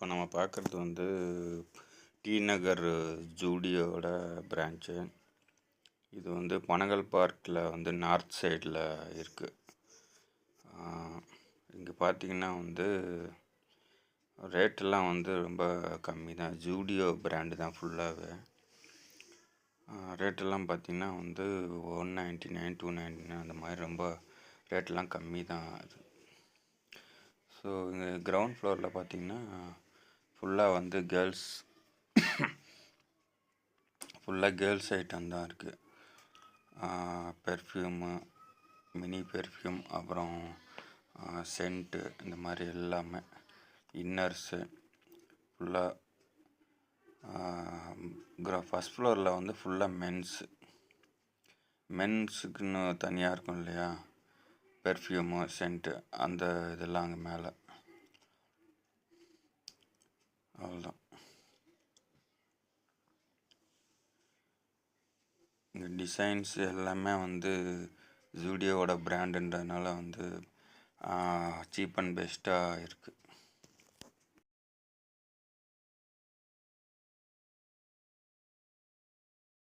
இப்போ நம்ம பார்க்குறது வந்து டி நகர் ஜூடியோட பிரான்ச்சு. இது வந்து பனகல் பார்க்கில் வந்து நார்த் சைடில் இருக்குது. இங்கே பார்த்தீங்கன்னா வந்து ரேட்டெல்லாம் வந்து ரொம்ப கம்மி தான். ஜூடியோ பிராண்டு தான் ஃபுல்லாகவே. ரேட்டெல்லாம் பார்த்திங்கன்னா வந்து 199 299 அந்த மாதிரி ரொம்ப ரேட்டெல்லாம் கம்மி தான் அது. ஸோ இந்த கிரவுண்ட் ஃப்ளோரில் பார்த்திங்கன்னா ஃபுல்லாக வந்து கேர்ள்ஸ் ஐட்டம் தான் இருக்குது. பெர்ஃப்யூமு, மினி பெர்ஃப்யூம், அப்புறம் சென்ட்டு, இந்த மாதிரி எல்லாமே இன்னர்ஸு ஃபுல்லாக. ஃபஸ்ட் ஃப்ளோரில் வந்து ஃபுல்லாக மென்ஸுக்குன்னு தனியாக இருக்கும் இல்லையா, பெர்ஃப்யூமு, சென்ட்டு, அந்த இதெல்லாம் அங்கே மேலே. அவ்வளோதான். இந்த டிசைன்ஸ் எல்லாமே வந்து ஜூடியோவோட பிராண்டுன்றதுனால வந்து சீப் அண்ட் பெஸ்ட்டாக இருக்குது.